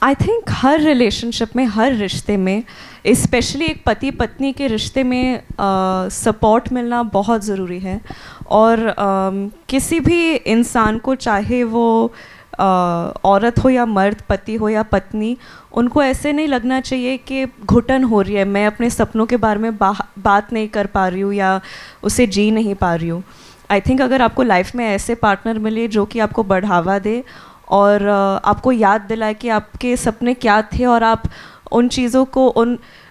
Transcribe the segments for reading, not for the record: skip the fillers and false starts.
I think her relationship में, हर रिश्ते में, स्पेशली एक पति पत्नी के रिश्ते में सपोर्ट मिलना बहुत ज़रूरी है। और किसी भी इंसान को, चाहे वो औरत हो या मर्द, पति हो या पत्नी, उनको ऐसे नहीं लगना चाहिए कि घुटन हो रही है, मैं अपने सपनों के बारे में बात नहीं कर पा रही हूँ या उसे जी नहीं पा रही हूँ। आई थिंक अगर आपको लाइफ में ऐसे पार्टनर मिले जो कि आपको बढ़ावा दे और आपको याद दिलाए कि आपके सपने क्या थे और आप उन चीज़ों को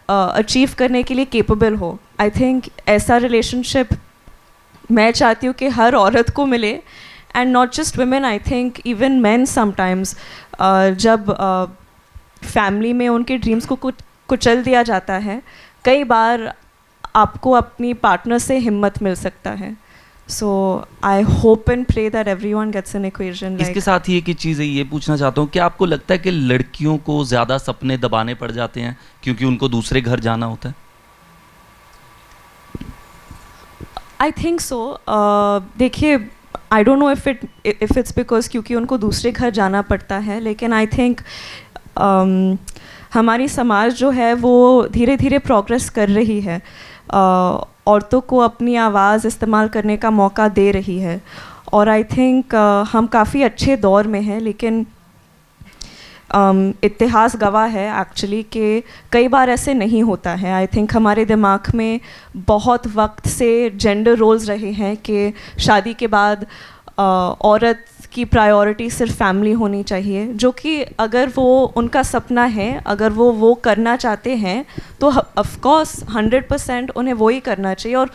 अचीव करने के लिए केपेबल हो, आई थिंक ऐसा रिलेशनशिप मैं चाहती हूँ कि हर औरत को मिले। And not just women, I think even man sometimes, जब फैमिली में उनके ड्रीम्स को कुचल दिया जाता है, कई बार आपको अपनी पार्टनर से हिम्मत मिल सकता है। So I hope and pray that everyone gets an equation. इसके साथ ही एक ही चीज़ है, ये पूछना चाहता हूँ, क्या आपको लगता है कि लड़कियों को ज़्यादा सपने दबाने पड़ जाते हैं क्योंकि उनको दूसरे घर जाना होता है? I think so. देखिए, I don't know if it's because क्योंकि उनको दूसरे घर जाना पड़ता है, लेकिन आई थिंक हमारी समाज जो है वो धीरे धीरे प्रोग्रेस कर रही है, औरतों को अपनी आवाज़ इस्तेमाल करने का मौका दे रही है। और आई थिंक हम काफ़ी अच्छे दौर में हैं, लेकिन इतिहास गवाह है एक्चुअली कि कई बार ऐसे नहीं होता है। आई थिंक हमारे दिमाग में बहुत वक्त से जेंडर रोल्स रहे हैं कि शादी के बाद औरत की प्रायोरिटी सिर्फ फैमिली होनी चाहिए, जो कि अगर वो उनका सपना है, अगर वो करना चाहते हैं तो ऑफ कोर्स 100% उन्हें वो ही करना चाहिए और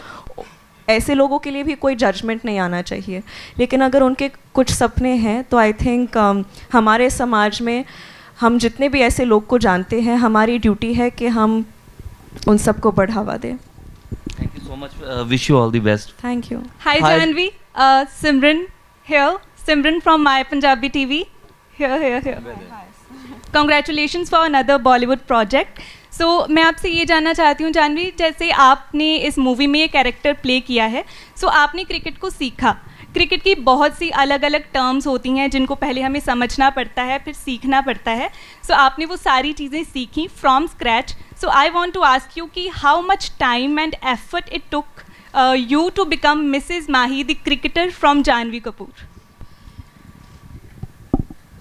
ऐसे लोगों के लिए भी कोई जजमेंट नहीं आना चाहिए। लेकिन अगर उनके कुछ सपने हैं तो आई थिंक हमारे समाज में हम जितने भी ऐसे लोग को जानते हैं, हमारी ड्यूटी है कि हम उन सबको बढ़ावा दें। Thank you so much, wish you all the best. Thank you. Hi Janvi, Simran here. Simran from My Punjabi TV. Here. Congratulations for another Bollywood project. So मैं आपसे ये जानना चाहती हूँ जानवी, जैसे आपने इस मूवी में ये कैरेक्टर प्ले किया है, सो आपने क्रिकेट को सीखा। क्रिकेट की बहुत सी अलग अलग टर्म्स होती हैं जिनको पहले हमें समझना पड़ता है, फिर सीखना पड़ता है। सो आपने वो सारी चीज़ें सीखी from scratch. So I want to ask you कि how much time and effort it took you to become Mrs. Mahi, the cricketer from Janvi Kapoor?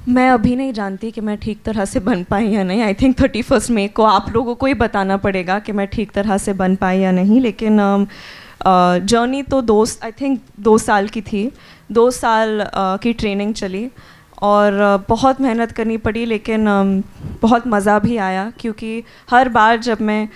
मैं अभी नहीं जानती कि मैं ठीक तरह से बन पाई या नहीं। आई थिंक 31 मई को आप लोगों को ही बताना पड़ेगा कि मैं ठीक तरह से बन पाई या नहीं। लेकिन जर्नी तो आई थिंक 2 साल की थी। 2 साल की ट्रेनिंग चली और बहुत मेहनत करनी पड़ी, लेकिन बहुत मज़ा भी आया, क्योंकि हर बार जब मैं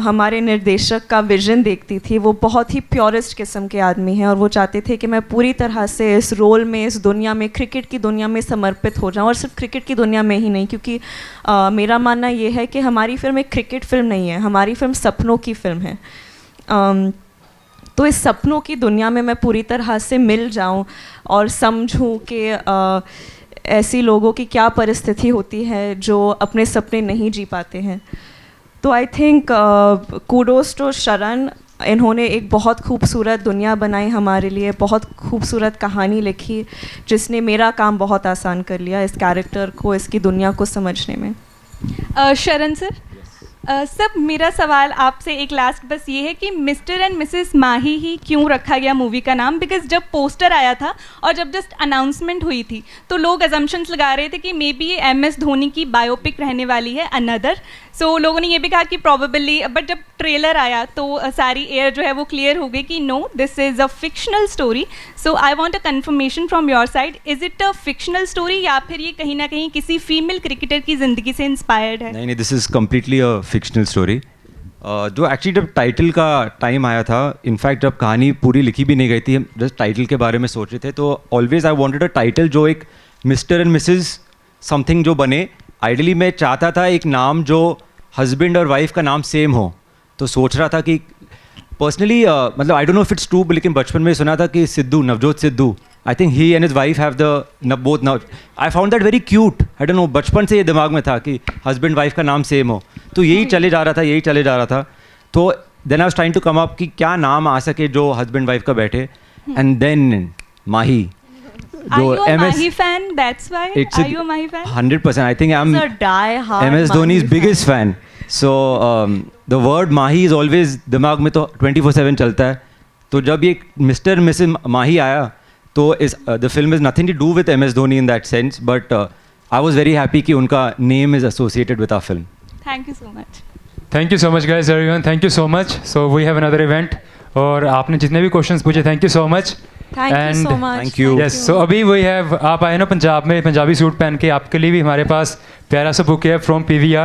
हमारे निर्देशक का विज़न देखती थी, वो बहुत ही प्योरेस्ट किस्म के आदमी हैं और वो चाहते थे कि मैं पूरी तरह से इस रोल में, इस दुनिया में, क्रिकेट की दुनिया में समर्पित हो जाऊं। और सिर्फ क्रिकेट की दुनिया में ही नहीं, क्योंकि मेरा मानना ये है कि हमारी फिल्म एक क्रिकेट फिल्म नहीं है, हमारी फिल्म सपनों की फिल्म है। तो इस सपनों की दुनिया में मैं पूरी तरह से मिल जाऊं और समझूं कि ऐसी लोगों की क्या परिस्थिति होती है जो अपने सपने नहीं जी पाते हैं। तो आई थिंक कूडोस टू शरण, इन्होंने एक बहुत खूबसूरत दुनिया बनाई हमारे लिए, बहुत खूबसूरत कहानी लिखी, जिसने मेरा काम बहुत आसान कर लिया इस कैरेक्टर को, इसकी दुनिया को समझने में। शरण सर, सब मेरा सवाल आपसे एक लास्ट बस ये है कि मिस्टर एंड मिसेस माही ही क्यों रखा गया मूवी का नाम? बिकॉज जब पोस्टर आया था और जब जस्ट अनाउंसमेंट हुई थी तो लोग अजम्पशंस लगा रहे थे कि मे बी ये MS धोनी की बायोपिक रहने वाली है, अनदर। सो लोगों ने ये भी कहा कि प्रॉबेबली, बट जब ट्रेलर आया तो सारी एयर जो है वो क्लियर हो गई कि no, this is a fictional story. So I want a confirmation from your side, is it a fictional story या फिर ये कहीं ना कहीं किसी फीमेल क्रिकेटर की ज़िंदगी से इंस्पायर्ड है? नहीं, this is completely a fictional story. जो एक्चुअली जब टाइटल का टाइम आया था, इनफैक्ट जब कहानी पूरी लिखी भी नहीं गई थी, हम जस्ट टाइटल के बारे में सोच रहे थे, तो always I wanted a title जो एक मिस्टर एंड मिसेस समथिंग जो बने। आइडियली मैं चाहता था एक नाम जो हस्बैंड और वाइफ का नाम सेम हो, तो सोच रहा था कि पर्सनली मतलब आई don't know if it's true, लेकिन बचपन में सुना था कि Sidhu, Navjot Sidhu, I think he and his wife have the both now. I found that very cute. I don't no, बचपन से ये दिमाग में था कि हस्बैंड वाइफ का नाम सेम हो, तो यही चले जा रहा था। तो then I was trying to come up कि क्या नाम आ सके जो हस्बैंड वाइफ का बैठे, and then Mahi Are you a MS Mahi fan? That's why. It's Are you a Mahi fan? 100%. I think I'm He's a die-hard MS Dhoni's Mahi biggest fan. So the word Mahi is always दिमाग में तो 24/7 चलता है. तो जब ये Mr. and Mrs. Mahi आया तो the film has nothing to do with MS Dhoni in that sense, but I was very happy कि उनका name is associated with our film. Thank you so much. Thank you so much guys everyone, thank you so much. So we have another event. और आपने जितने भी questions पूछे, thank you so much. Thank you so much. Thank you. Yes, so अभी we have, आप आए ना पंजाब में, पंजाबी सूट पहन के, आपके लिए भी हमारे पास प्यारा सा बुक है फ्रॉम PVR.